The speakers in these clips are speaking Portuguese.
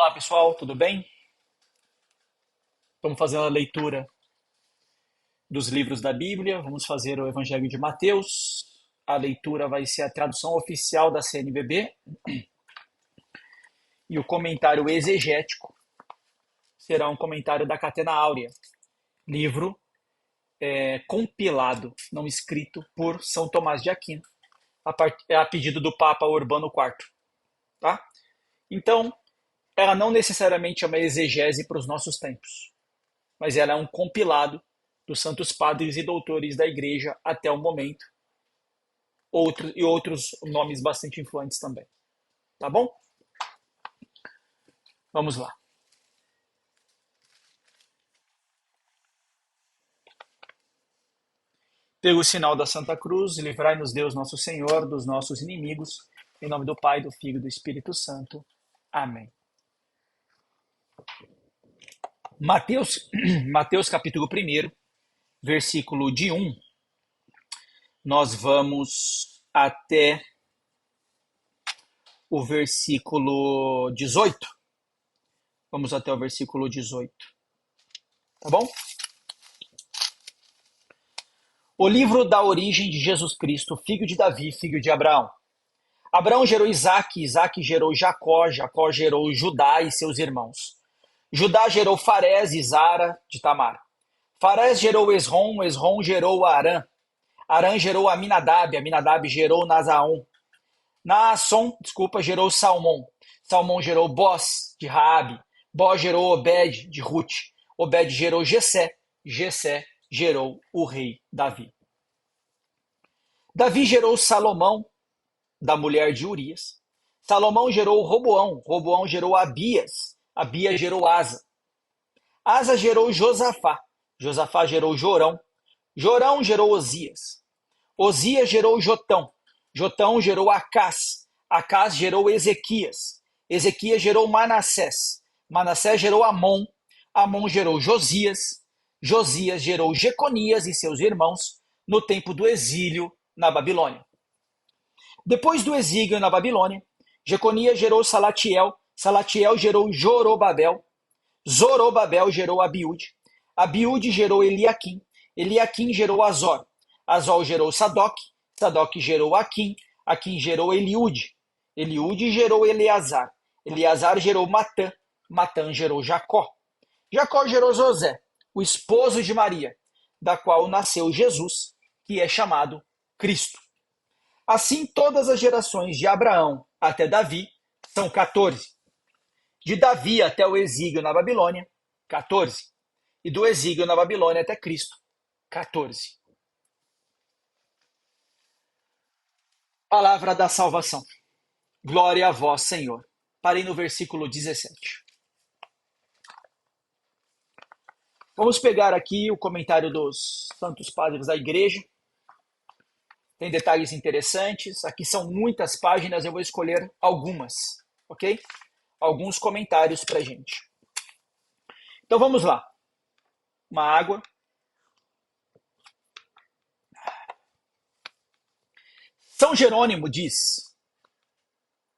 Olá pessoal, tudo bem? Vamos fazer a leitura dos livros da Bíblia, vamos fazer o Evangelho de Mateus. A leitura vai ser a tradução oficial da CNBB e o comentário exegético será um comentário da Catena Áurea, livro compilado, não escrito por São Tomás de Aquino, a pedido do Papa Urbano IV. Tá? Então, ela não necessariamente é uma exegese para os nossos tempos, mas ela é um compilado dos santos padres e doutores da igreja até o momento, e outros nomes bastante influentes também. Tá bom? Vamos lá. Pelo sinal da Santa Cruz, livrai-nos Deus nosso Senhor dos nossos inimigos, em nome do Pai, do Filho e do Espírito Santo. Amém. Mateus capítulo 1, versículo de 1, nós vamos até o versículo 18. Vamos até o versículo 18. Tá bom? O livro da origem de Jesus Cristo, filho de Davi, filho de Abraão. Abraão gerou Isaque, Isaque gerou Jacó, Jacó gerou Judá e seus irmãos. Judá gerou Farés e Zara de Tamar. Farés gerou Esrom, Esrom gerou Arã. Arã gerou Aminadab, Aminadab gerou Nazaon. Gerou Salmão. Salmão gerou Boz de Raabe. Boz gerou Obed de Ruth. Obed gerou Jessé. Jessé gerou o rei Davi. Davi gerou Salomão, da mulher de Urias. Salomão gerou Roboão. Roboão gerou Abias. Abias gerou Asa. Asa gerou Josafá. Josafá gerou Jorão. Jorão gerou Osias. Osias gerou Jotão. Jotão gerou Acás. Acás gerou Ezequias. Ezequias gerou Manassés. Manassés gerou Amon. Amon gerou Josias. Josias gerou Jeconias e seus irmãos no tempo do exílio na Babilônia. Depois do exílio na Babilônia, Jeconias gerou Salatiel. Salatiel gerou Jorobabel. Zorobabel gerou Abiúde. Abiúde gerou Eliaquim. Eliaquim gerou Azor. Azor gerou Sadoc. Sadoc gerou Aquim. Aquim gerou Eliúde. Eliúde gerou Eleazar. Eleazar gerou Matã. Matã gerou Jacó. Jacó gerou José, o esposo de Maria, da qual nasceu Jesus, que é chamado Cristo. Assim, todas as gerações de Abraão até Davi são 14. De Davi até o exílio na Babilônia, 14. E do exílio na Babilônia até Cristo, 14. Palavra da salvação. Glória a vós, Senhor. Parei no versículo 17. Vamos pegar aqui o comentário dos santos padres da igreja. Tem detalhes interessantes. Aqui são muitas páginas, eu vou escolher algumas, ok? Alguns comentários pra gente. Então vamos lá. Uma água. São Jerônimo diz,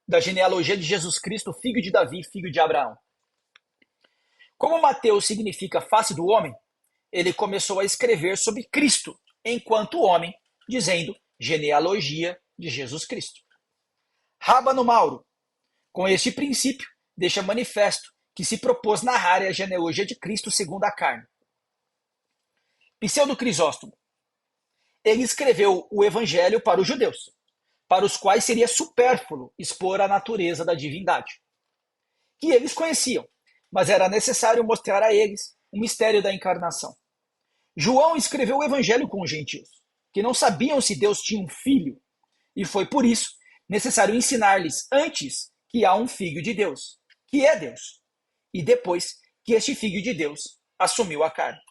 da genealogia de Jesus Cristo, filho de Davi, filho de Abraão. Como Mateus significa face do homem, ele começou a escrever sobre Cristo, enquanto homem, dizendo genealogia de Jesus Cristo. Rábano Mauro, com este princípio, deixa manifesto que se propôs narrar a genealogia de Cristo segundo a carne. Pseudo Crisóstomo, ele escreveu o Evangelho para os judeus, para os quais seria supérfluo expor a natureza da divindade, que eles conheciam, mas era necessário mostrar a eles o mistério da encarnação. João escreveu o Evangelho com os gentios, que não sabiam se Deus tinha um filho, e foi por isso necessário ensinar-lhes antes que há um filho de Deus, que é Deus, e depois que este filho de Deus assumiu a carne.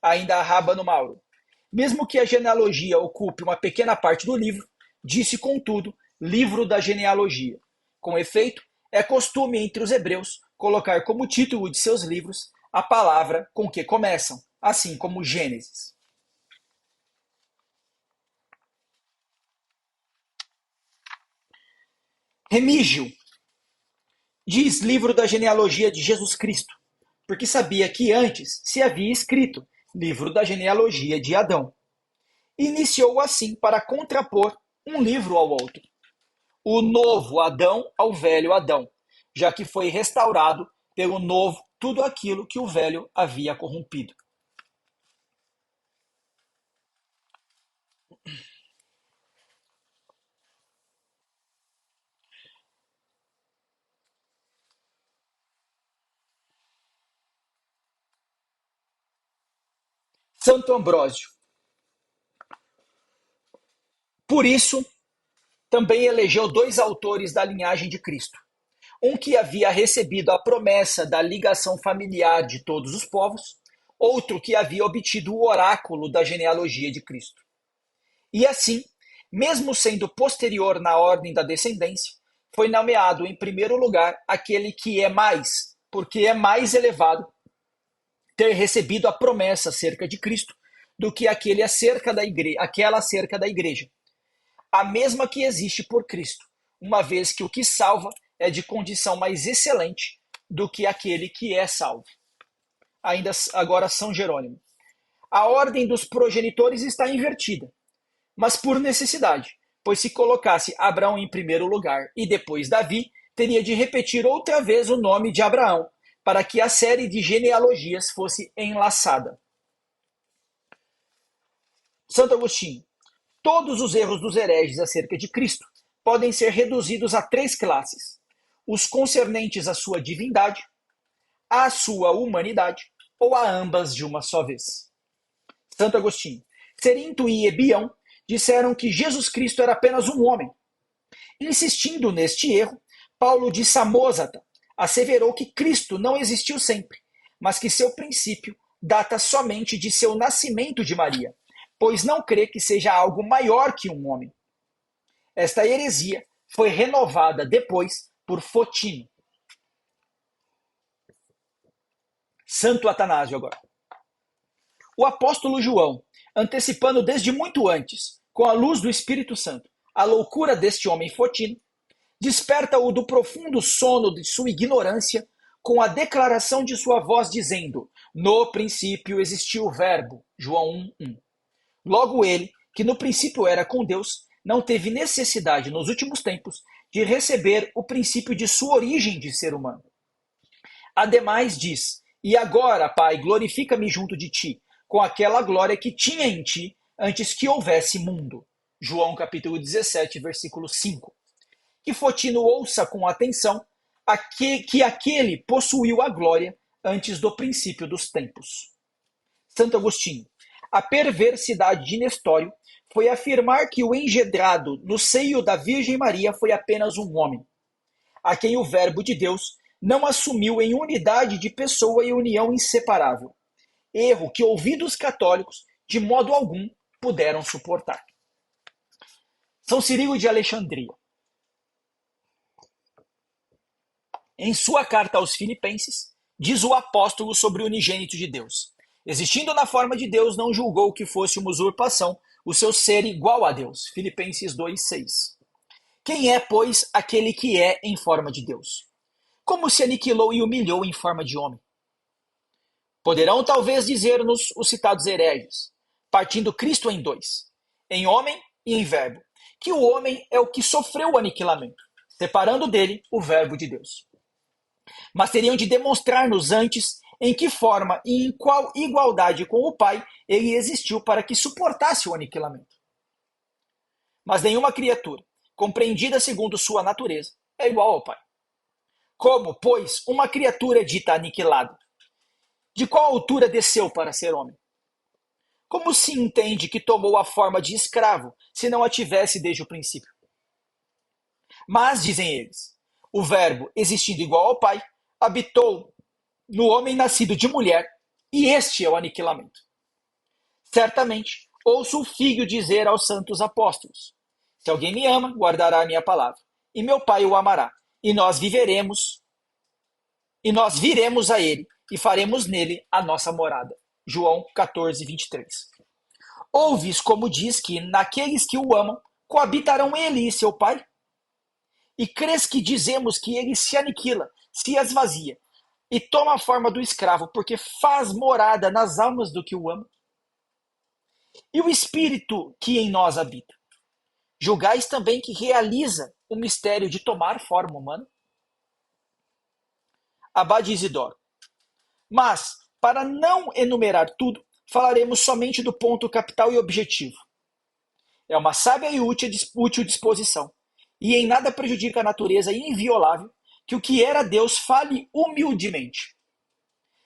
Ainda a Rábano Mauro. Mesmo que a genealogia ocupe uma pequena parte do livro, disse, contudo, livro da genealogia. Com efeito, é costume entre os hebreus colocar como título de seus livros a palavra com que começam, assim como Gênesis. Remígio Diz livro da genealogia de Jesus Cristo, porque sabia que antes se havia escrito livro da genealogia de Adão. Iniciou assim para contrapor um livro ao outro, o novo Adão ao velho Adão, já que foi restaurado pelo novo tudo aquilo que o velho havia corrompido. Santo Ambrósio. Por isso, também elegeu dois autores da linhagem de Cristo. Um que havia recebido a promessa da ligação familiar de todos os povos, outro que havia obtido o oráculo da genealogia de Cristo. E assim, mesmo sendo posterior na ordem da descendência, foi nomeado em primeiro lugar aquele que é mais, porque é mais elevado ter recebido a promessa acerca de Cristo do que aquele acerca da igreja, aquela acerca da igreja. A mesma que existe por Cristo, uma vez que o que salva é de condição mais excelente do que aquele que é salvo. Ainda agora São Jerônimo. A ordem dos progenitores está invertida, mas por necessidade, pois se colocasse Abraão em primeiro lugar e depois Davi, teria de repetir outra vez o nome de Abraão, para que a série de genealogias fosse enlaçada. Santo Agostinho. Todos os erros dos hereges acerca de Cristo podem ser reduzidos a três classes: os concernentes à sua divindade, à sua humanidade ou a ambas de uma só vez. Santo Agostinho. Serinto e Ebião disseram que Jesus Cristo era apenas um homem. Insistindo neste erro, Paulo de Samosata asseverou que Cristo não existiu sempre, mas que seu princípio data somente de seu nascimento de Maria, pois não crê que seja algo maior que um homem. Esta heresia foi renovada depois por Fotino. Santo Atanásio agora. O apóstolo João, antecipando desde muito antes, com a luz do Espírito Santo, a loucura deste homem Fotino, desperta-o do profundo sono de sua ignorância com a declaração de sua voz dizendo: no princípio existiu o verbo, João 1:1. Logo ele, que no princípio era com Deus, não teve necessidade nos últimos tempos de receber o princípio de sua origem de ser humano. Ademais diz: e agora, Pai, glorifica-me junto de ti, com aquela glória que tinha em ti antes que houvesse mundo. João capítulo 17, versículo 5. Que Fotino ouça com atenção que aquele possuiu a glória antes do princípio dos tempos. Santo Agostinho. A perversidade de Nestório foi afirmar que o engendrado no seio da Virgem Maria foi apenas um homem, a quem o Verbo de Deus não assumiu em unidade de pessoa e união inseparável. Erro que ouvidos católicos, de modo algum, puderam suportar. São Cirilo de Alexandria. Em sua carta aos Filipenses, diz o apóstolo sobre o unigênito de Deus: existindo na forma de Deus, não julgou que fosse uma usurpação o seu ser igual a Deus. Filipenses 2:6. Quem é, pois, aquele que é em forma de Deus? Como se aniquilou e humilhou em forma de homem? Poderão talvez dizer-nos os citados hereges, partindo Cristo em dois, em homem e em verbo, que o homem é o que sofreu o aniquilamento, separando dele o verbo de Deus. Mas teriam de demonstrar-nos antes em que forma e em qual igualdade com o Pai ele existiu para que suportasse o aniquilamento. Mas nenhuma criatura, compreendida segundo sua natureza, é igual ao Pai. Como, pois, uma criatura é dita aniquilada? De qual altura desceu para ser homem? Como se entende que tomou a forma de escravo, se não a tivesse desde o princípio? Mas, dizem eles, o Verbo, existindo igual ao Pai, habitou no homem nascido de mulher, e este é o aniquilamento. Certamente, ouço o Filho dizer aos santos apóstolos: se alguém me ama, guardará a minha palavra, e meu Pai o amará, e nós viremos a ele, e faremos nele a nossa morada. João 14:23. Ouves como diz que, naqueles que o amam, coabitarão ele e seu Pai? E crês que dizemos que ele se aniquila, se esvazia e toma a forma do escravo, porque faz morada nas almas do que o ama. E o Espírito que em nós habita, julgais também que realiza o mistério de tomar forma humana? Abade Isidoro. Mas, para não enumerar tudo, falaremos somente do ponto capital e objetivo. É uma sábia e útil disposição, e em nada prejudica a natureza inviolável que o que era Deus fale humildemente.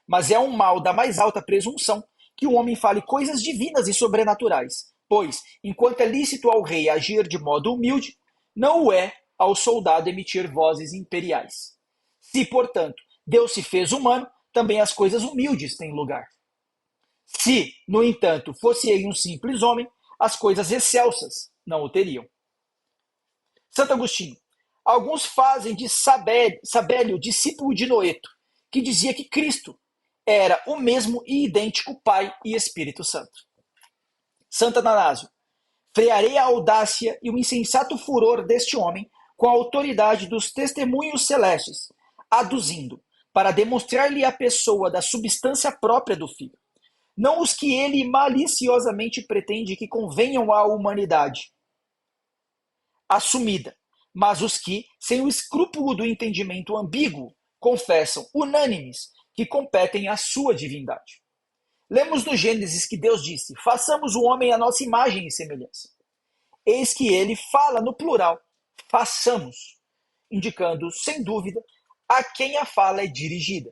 Mas é um mal da mais alta presunção que o homem fale coisas divinas e sobrenaturais, pois, enquanto é lícito ao rei agir de modo humilde, não o é ao soldado emitir vozes imperiais. Se, portanto, Deus se fez humano, também as coisas humildes têm lugar. Se, no entanto, fosse ele um simples homem, as coisas excelsas não o teriam. Santo Agostinho. Alguns fazem de Sabélio discípulo de Noeto, que dizia que Cristo era o mesmo e idêntico Pai e Espírito Santo. Santo Ananásio. Frearei a audácia e o insensato furor deste homem com a autoridade dos testemunhos celestes, aduzindo, para demonstrar-lhe a pessoa da substância própria do Filho, não os que ele maliciosamente pretende que convenham à humanidade assumida, mas os que, sem o escrúpulo do entendimento ambíguo, confessam, unânimes, que competem à sua divindade. Lemos no Gênesis que Deus disse: façamos o homem à nossa imagem e semelhança. Eis que ele fala no plural, façamos, indicando, sem dúvida, a quem a fala é dirigida.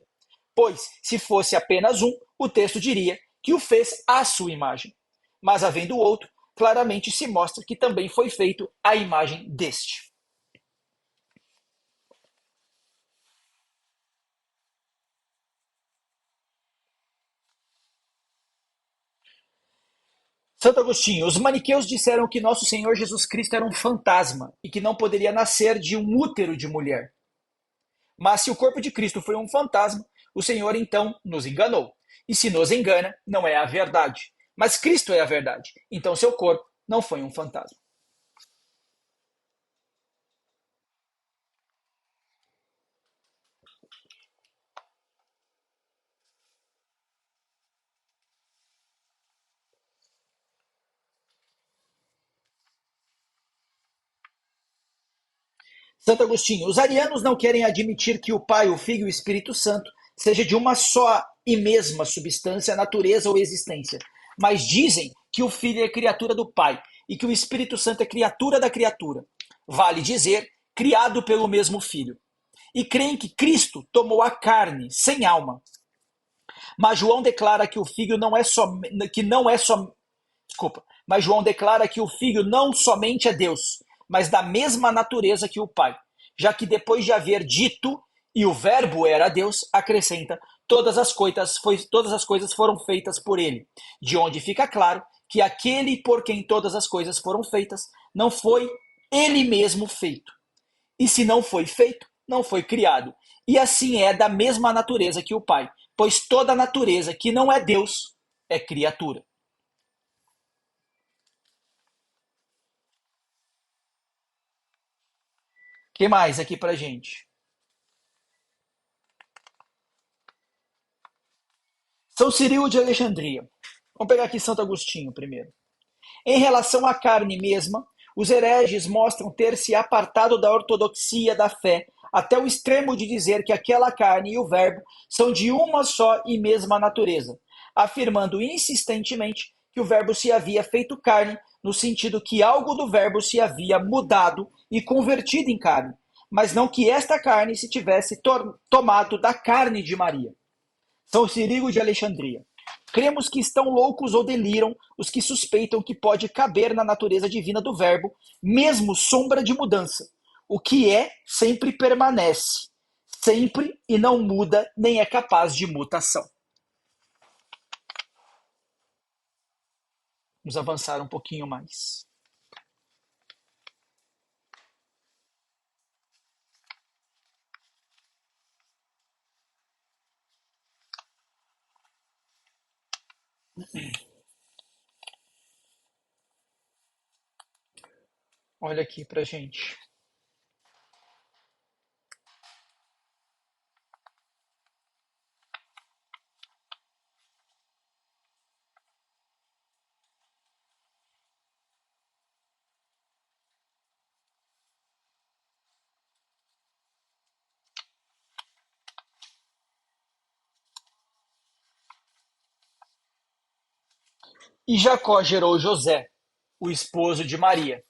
Pois, se fosse apenas um, o texto diria que o fez à sua imagem. Mas, havendo outro, claramente se mostra que também foi feito à imagem deste. Santo Agostinho, os maniqueus disseram que nosso Senhor Jesus Cristo era um fantasma e que não poderia nascer de um útero de mulher. Mas se o corpo de Cristo foi um fantasma, o Senhor então nos enganou. E se nos engana, não é a verdade. Mas Cristo é a verdade. Então seu corpo não foi um fantasma. Santo Agostinho, os arianos não querem admitir que o Pai, o Filho e o Espírito Santo seja de uma só e mesma substância, natureza ou existência, mas dizem que o Filho é criatura do Pai e que o Espírito Santo é criatura da criatura. Vale dizer, criado pelo mesmo Filho. E creem que Cristo tomou a carne, sem alma. Mas João declara que o Filho não é só que não é só Desculpa. Mas João declara que o Filho não somente é Deus, mas da mesma natureza que o Pai, já que depois de haver dito e o Verbo era Deus, acrescenta todas as coisas foram feitas por ele, de onde fica claro que aquele por quem todas as coisas foram feitas não foi ele mesmo feito. E se não foi feito, não foi criado. E assim é da mesma natureza que o Pai, pois toda natureza que não é Deus é criatura. Que mais aqui pra gente? São Cirilo de Alexandria. Vamos pegar aqui Santo Agostinho primeiro. Em relação à carne mesma, os hereges mostram ter se apartado da ortodoxia da fé até o extremo de dizer que aquela carne e o Verbo são de uma só e mesma natureza, afirmando insistentemente que o Verbo se havia feito carne, no sentido que algo do Verbo se havia mudado e convertido em carne, mas não que esta carne se tivesse tomado da carne de Maria. São Cirilo de Alexandria. Cremos que estão loucos ou deliram os que suspeitam que pode caber na natureza divina do Verbo, mesmo sombra de mudança. O que é, sempre permanece, sempre e não muda, nem é capaz de mutação. Vamos avançar um pouquinho mais. Olha aqui pra gente. E Jacó gerou José, o esposo de Maria,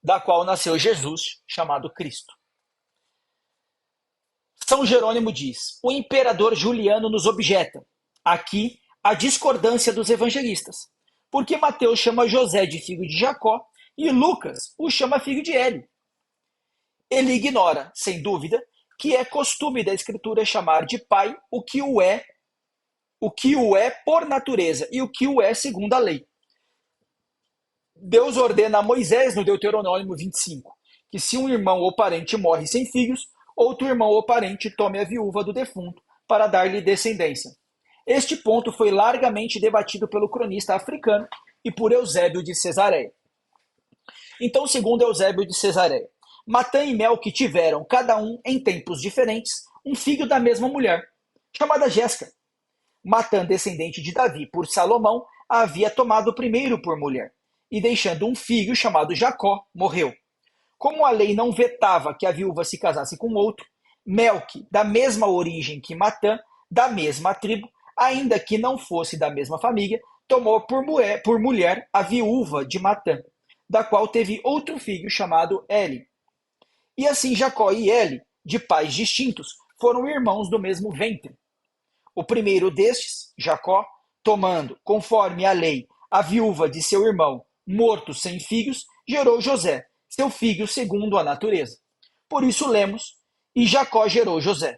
da qual nasceu Jesus, chamado Cristo. São Jerônimo diz: o imperador Juliano nos objeta, aqui, a discordância dos evangelistas, porque Mateus chama José de filho de Jacó e Lucas o chama filho de Eli. Ele ignora, sem dúvida, que é costume da Escritura chamar de pai o que o é por natureza e o que o é segundo a lei. Deus ordena a Moisés, no Deuteronômio 25, que se um irmão ou parente morre sem filhos, outro irmão ou parente tome a viúva do defunto para dar-lhe descendência. Este ponto foi largamente debatido pelo cronista africano e por Eusébio de Cesareia. Então, segundo Eusébio de Cesareia, Matã e Melque tiveram, cada um em tempos diferentes, um filho da mesma mulher, chamada Jéssica. Matã, descendente de Davi por Salomão, a havia tomado primeiro por mulher, e deixando um filho chamado Jacó, morreu. Como a lei não vetava que a viúva se casasse com outro, Melque, da mesma origem que Matã, da mesma tribo, ainda que não fosse da mesma família, tomou por mulher a viúva de Matã, da qual teve outro filho chamado Eli. E assim Jacó e Eli, de pais distintos, foram irmãos do mesmo ventre. O primeiro destes, Jacó, tomando, conforme a lei, a viúva de seu irmão, morto sem filhos, gerou José, seu filho segundo a natureza. Por isso lemos, e Jacó gerou José.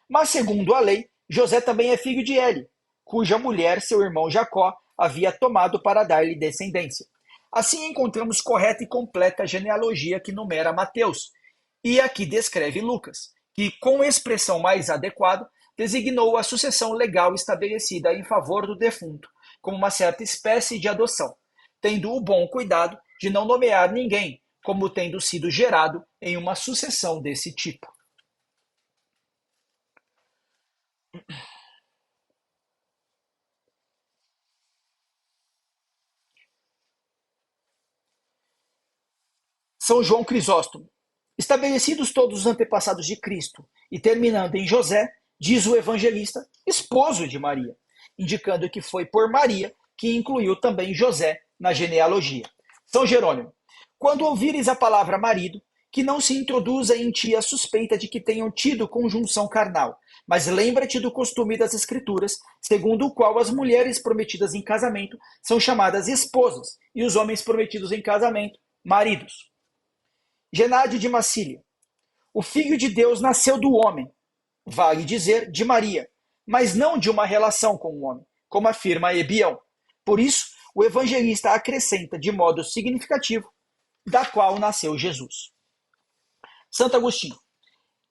Mas segundo a lei, José também é filho de Eli, cuja mulher seu irmão Jacó havia tomado para dar-lhe descendência. Assim encontramos correta e completa a genealogia que numera Mateus, e aqui descreve Lucas, que, com expressão mais adequada, designou a sucessão legal estabelecida em favor do defunto, como uma certa espécie de adoção, tendo o bom cuidado de não nomear ninguém como tendo sido gerado em uma sucessão desse tipo. São João Crisóstomo. Estabelecidos todos os antepassados de Cristo e terminando em José, diz o evangelista, esposo de Maria, indicando que foi por Maria que incluiu também José na genealogia. São Jerônimo. Quando ouvires a palavra marido, que não se introduza em ti a suspeita de que tenham tido conjunção carnal, mas lembra-te do costume das Escrituras, segundo o qual as mulheres prometidas em casamento são chamadas esposas e os homens prometidos em casamento, maridos. Genádio de Massília. O Filho de Deus nasceu do homem, vale dizer, de Maria, mas não de uma relação com o homem, como afirma Ebião. Por isso, o evangelista acrescenta de modo significativo, da qual nasceu Jesus. Santo Agostinho.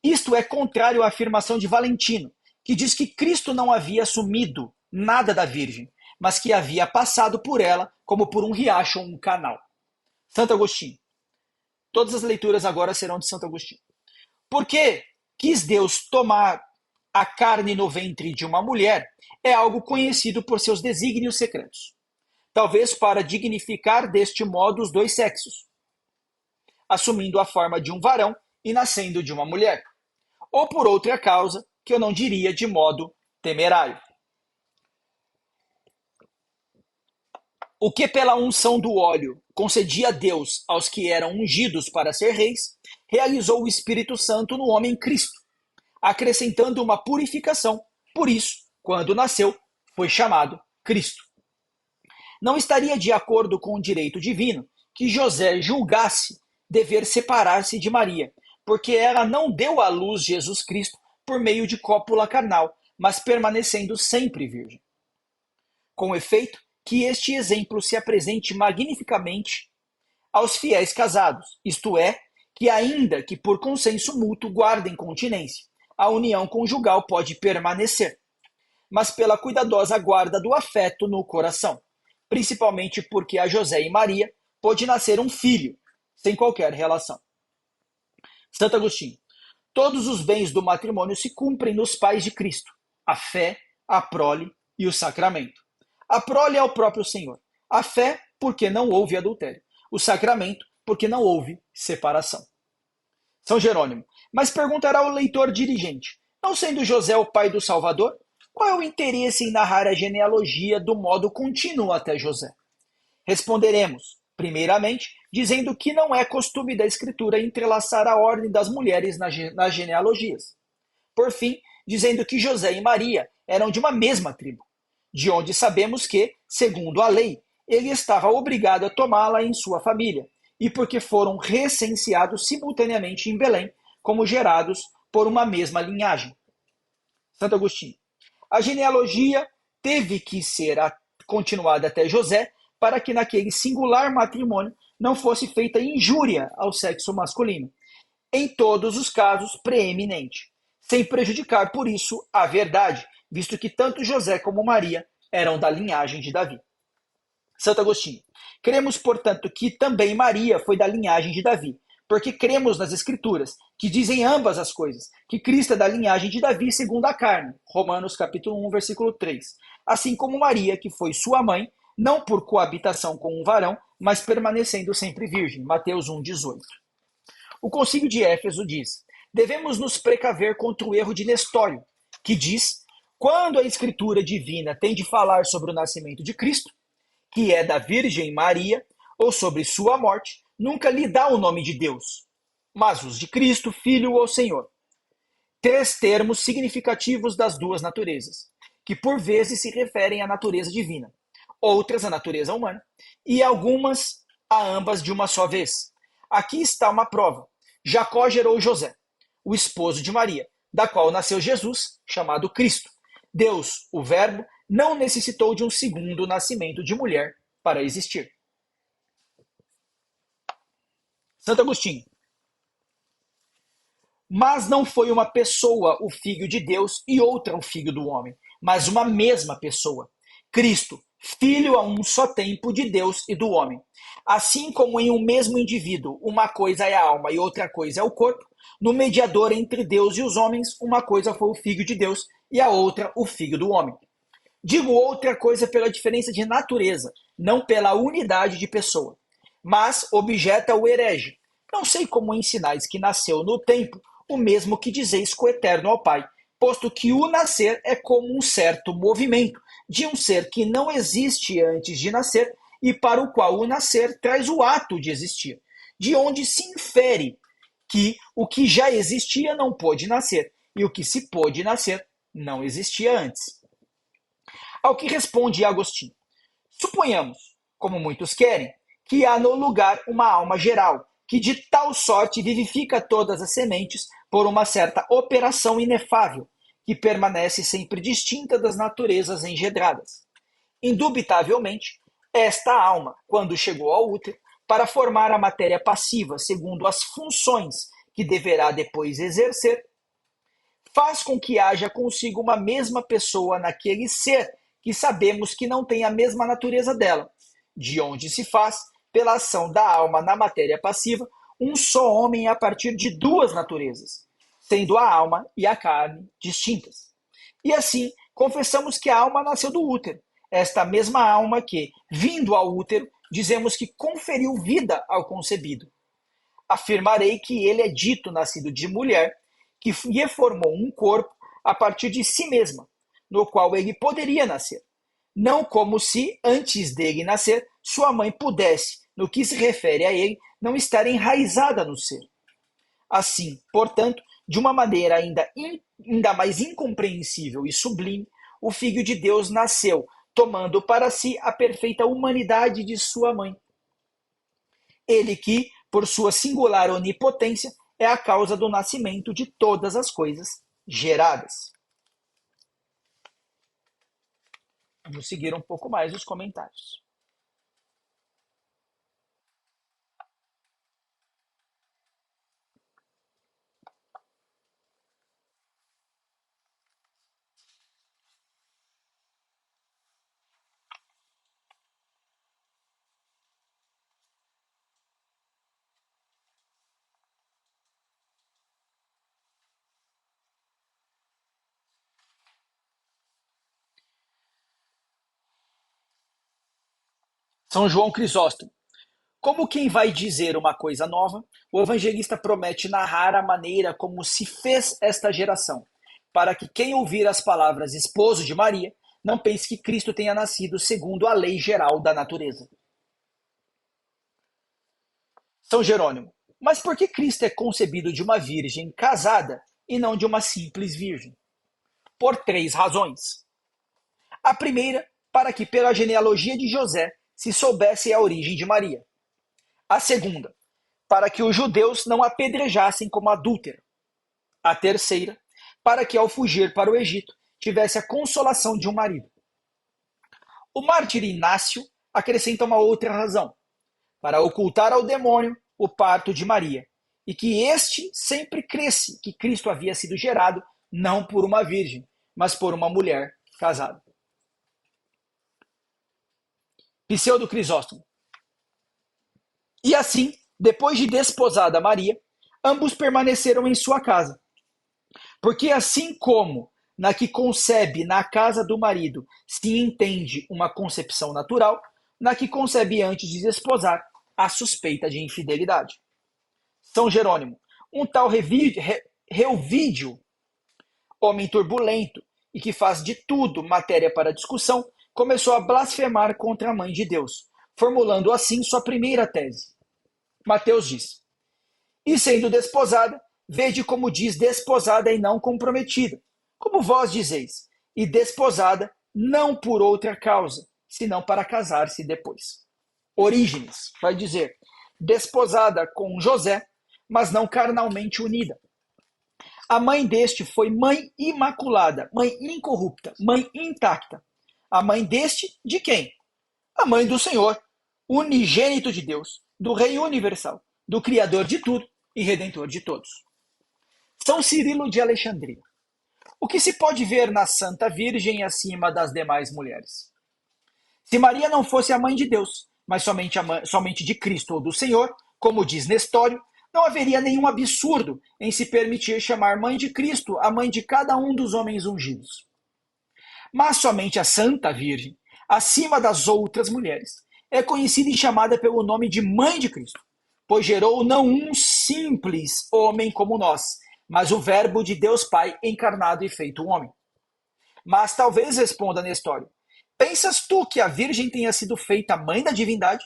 Isto é contrário à afirmação de Valentino, que diz que Cristo não havia assumido nada da Virgem, mas que havia passado por ela como por um riacho ou um canal. Santo Agostinho. Todas as leituras agora serão de Santo Agostinho. Por que quis Deus tomar a carne no ventre de uma mulher é algo conhecido por seus desígnios secretos. Talvez para dignificar deste modo os dois sexos, assumindo a forma de um varão e nascendo de uma mulher. Ou por outra causa, que eu não diria de modo temerário. O que pela unção do óleo concedia Deus aos que eram ungidos para ser reis, realizou o Espírito Santo no homem Cristo, acrescentando uma purificação. Por isso, quando nasceu, foi chamado Cristo. Não estaria de acordo com o direito divino que José julgasse dever separar-se de Maria, porque ela não deu à luz Jesus Cristo por meio de cópula carnal, mas permanecendo sempre virgem. Com efeito, que este exemplo se apresente magnificamente aos fiéis casados, isto é, que ainda que por consenso mútuo guardem continência, a união conjugal pode permanecer, mas pela cuidadosa guarda do afeto no coração, principalmente porque a José e Maria pôde nascer um filho, sem qualquer relação. Santo Agostinho. Todos os bens do matrimônio se cumprem nos pais de Cristo, a fé, a prole e o sacramento. A prole é o próprio Senhor. A fé, porque não houve adultério. O sacramento, porque não houve separação. São Jerônimo. Mas perguntará o leitor dirigente, não sendo José o pai do Salvador? qual é o interesse em narrar a genealogia do modo contínuo até José? Responderemos, primeiramente, dizendo que não é costume da Escritura entrelaçar a ordem das mulheres nas genealogias. Por fim, dizendo que José e Maria eram de uma mesma tribo, de onde sabemos que, segundo a lei, ele estava obrigado a tomá-la em sua família, e porque foram recenseados simultaneamente em Belém, como gerados por uma mesma linhagem. Santo Agostinho. A genealogia teve que ser continuada até José, para que naquele singular matrimônio não fosse feita injúria ao sexo masculino, em todos os casos preeminente, sem prejudicar por isso a verdade, visto que tanto José como Maria eram da linhagem de Davi. Santo Agostinho. Cremos, portanto, que também Maria foi da linhagem de Davi, porque cremos nas Escrituras, que dizem ambas as coisas, que Cristo é da linhagem de Davi segundo a carne, Romanos capítulo 1, versículo 3, assim como Maria, que foi sua mãe, não por coabitação com um varão, mas permanecendo sempre virgem, Mateus 1, 18. O Concílio de Éfeso diz, devemos nos precaver contra o erro de Nestório, que diz, quando a Escritura divina tem de falar sobre o nascimento de Cristo, que é da Virgem Maria, ou sobre sua morte, nunca lhe dá o nome de Deus, mas os de Cristo, Filho ou Senhor. Três termos significativos das duas naturezas, que por vezes se referem à natureza divina, outras à natureza humana, e algumas a ambas de uma só vez. Aqui está uma prova. Jacó gerou José, o esposo de Maria, da qual nasceu Jesus, chamado Cristo. Deus, o Verbo, não necessitou de um segundo nascimento de mulher para existir. Santo Agostinho. Mas não foi uma pessoa o Filho de Deus e outra o Filho do homem, mas uma mesma pessoa. Cristo, Filho a um só tempo de Deus e do homem. Assim como em um mesmo indivíduo, uma coisa é a alma e outra coisa é o corpo, no mediador entre Deus e os homens, uma coisa foi o Filho de Deus e a outra o Filho do homem. Digo outra coisa pela diferença de natureza, não pela unidade de pessoa. Mas objeta o herege. Não sei como ensinais que nasceu no tempo, o mesmo que dizeis coeterno ao Pai, posto que o nascer é como um certo movimento de um ser que não existe antes de nascer e para o qual o nascer traz o ato de existir, de onde se infere que o que já existia não pôde nascer e o que se pôde nascer não existia antes. Ao que responde Agostinho, suponhamos, como muitos querem, que há no lugar uma alma geral, que de tal sorte vivifica todas as sementes por uma certa operação inefável, que permanece sempre distinta das naturezas engendradas. Indubitavelmente, esta alma, quando chegou ao útero, para formar a matéria passiva segundo as funções que deverá depois exercer, faz com que haja consigo uma mesma pessoa naquele ser que sabemos que não tem a mesma natureza dela, de onde se faz, pela ação da alma na matéria passiva, um só homem a partir de duas naturezas, sendo a alma e a carne distintas. E assim, confessamos que a alma nasceu do útero, esta mesma alma que, vindo ao útero, dizemos que conferiu vida ao concebido. Afirmarei que ele é dito nascido de mulher, que lhe formou um corpo a partir de si mesma, no qual ele poderia nascer. Não como se, antes dele nascer, sua mãe pudesse, no que se refere a ele, não estar enraizada no ser. Assim, portanto, de uma maneira ainda mais incompreensível e sublime, o Filho de Deus nasceu, tomando para si a perfeita humanidade de sua mãe. Ele que, por sua singular onipotência, é a causa do nascimento de todas as coisas geradas. Vamos seguir um pouco mais os comentários. São João Crisóstomo. Como quem vai dizer uma coisa nova, o evangelista promete narrar a maneira como se fez esta geração, para que quem ouvir as palavras esposo de Maria, não pense que Cristo tenha nascido segundo a lei geral da natureza. São Jerônimo, mas por que Cristo é concebido de uma virgem casada e não de uma simples virgem? Por 3 razões. A primeira, para que pela genealogia de José se soubesse a origem de Maria. A segunda, para que os judeus não apedrejassem como adúltera. A terceira, para que ao fugir para o Egito tivesse a consolação de um marido. O mártir Inácio acrescenta uma outra razão, para ocultar ao demônio o parto de Maria, e que este sempre cresce que Cristo havia sido gerado não por uma virgem, mas por uma mulher casada. Pseudo Crisóstomo. E assim, depois de desposada Maria, ambos permaneceram em sua casa. Porque assim como na que concebe na casa do marido se entende uma concepção natural, na que concebe antes de desposar, a suspeita de infidelidade. São Jerônimo, um tal Reuvídio, homem turbulento e que faz de tudo matéria para discussão, começou a blasfemar contra a mãe de Deus, formulando assim sua primeira tese. Mateus diz: e sendo desposada, vede como diz desposada e não comprometida, como vós dizeis, e desposada não por outra causa, senão para casar-se depois. Orígenes vai dizer, desposada com José, mas não carnalmente unida. A mãe deste foi mãe imaculada, mãe incorrupta, mãe intacta. A mãe deste, de quem? A mãe do Senhor, unigênito de Deus, do Rei universal, do Criador de tudo e Redentor de todos. São Cirilo de Alexandria. O que se pode ver na Santa Virgem acima das demais mulheres? Se Maria não fosse a mãe de Deus, mas somente de Cristo ou do Senhor, como diz Nestório, não haveria nenhum absurdo em se permitir chamar mãe de Cristo a mãe de cada um dos homens ungidos. Mas somente a Santa Virgem, acima das outras mulheres, é conhecida e chamada pelo nome de Mãe de Cristo, pois gerou não um simples homem como nós, mas o Verbo de Deus Pai encarnado e feito homem. Mas talvez responda Nestório, pensas tu que a Virgem tenha sido feita mãe da divindade?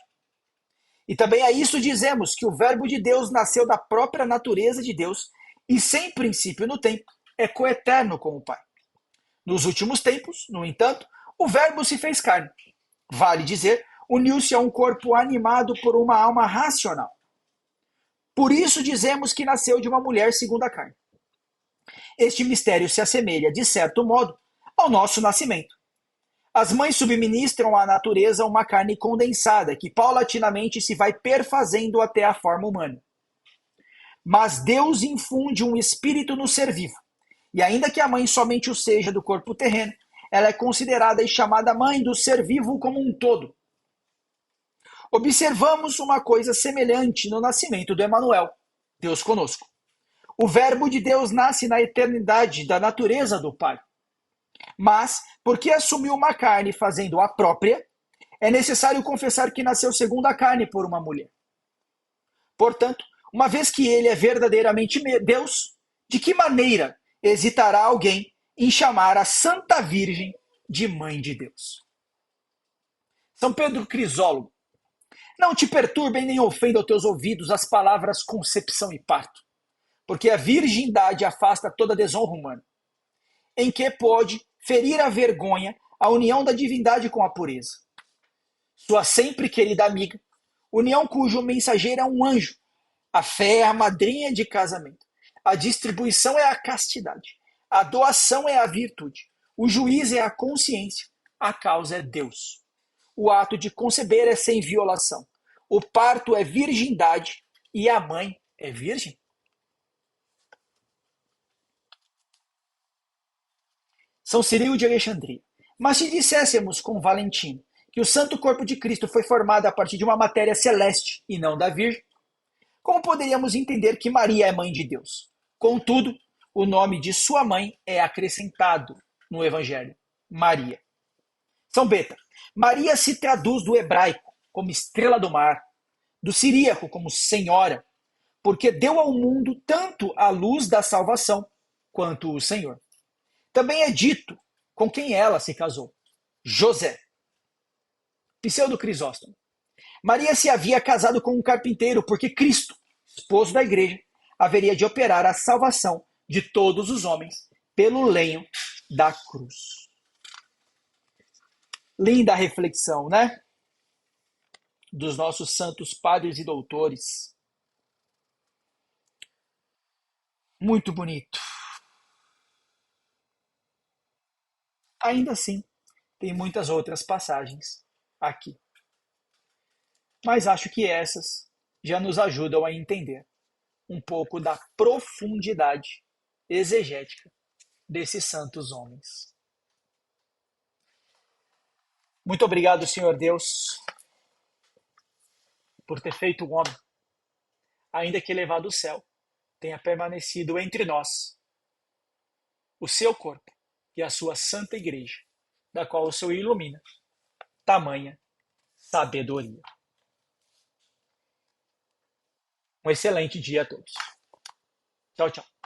E também a isso dizemos que o Verbo de Deus nasceu da própria natureza de Deus e sem princípio no tempo, é coeterno com o Pai. Nos últimos tempos, no entanto, o Verbo se fez carne. Vale dizer, uniu-se a um corpo animado por uma alma racional. Por isso dizemos que nasceu de uma mulher segundo a carne. Este mistério se assemelha, de certo modo, ao nosso nascimento. As mães subministram à natureza uma carne condensada, que paulatinamente se vai perfazendo até a forma humana. Mas Deus infunde um espírito no ser vivo, e ainda que a mãe somente o seja do corpo terreno, ela é considerada e chamada mãe do ser vivo como um todo. Observamos uma coisa semelhante no nascimento do Emanuel, Deus conosco. O Verbo de Deus nasce na eternidade da natureza do Pai. Mas, porque assumiu uma carne fazendo a própria, é necessário confessar que nasceu segundo a carne por uma mulher. Portanto, uma vez que ele é verdadeiramente Deus, de que maneira hesitará alguém em chamar a Santa Virgem de Mãe de Deus? São Pedro Crisólogo. Não te perturbem nem ofendam aos teus ouvidos as palavras concepção e parto, porque a virgindade afasta toda desonra humana, em que pode ferir a vergonha a união da divindade com a pureza. Sua sempre querida amiga, união cujo mensageiro é um anjo, a fé é a madrinha de casamento, a distribuição é a castidade, a doação é a virtude, o juiz é a consciência, a causa é Deus. O ato de conceber é sem violação. O parto é virgindade e a mãe é virgem. São Cirilo de Alexandria. Mas se disséssemos com Valentino que o santo corpo de Cristo foi formado a partir de uma matéria celeste e não da Virgem, como poderíamos entender que Maria é mãe de Deus? Contudo, o nome de sua mãe é acrescentado no Evangelho, Maria. São Beta. Maria se traduz do hebraico como estrela do mar, do siríaco como senhora, porque deu ao mundo tanto a luz da salvação quanto o Senhor. Também é dito com quem ela se casou: José. Pseudo Crisóstomo. Maria se havia casado com um carpinteiro porque Cristo, esposo da igreja, haveria de operar a salvação de todos os homens pelo lenho da cruz. Linda reflexão, né? Dos nossos santos padres e doutores. Muito bonito. Ainda assim, tem muitas outras passagens aqui. Mas acho que essas já nos ajudam a entender um pouco da profundidade exegética desses santos homens. Muito obrigado, Senhor Deus, por ter feito o homem, ainda que elevado ao céu, tenha permanecido entre nós o seu corpo e a sua santa igreja, da qual o Senhor ilumina tamanha sabedoria. Um excelente dia a todos. Tchau, tchau.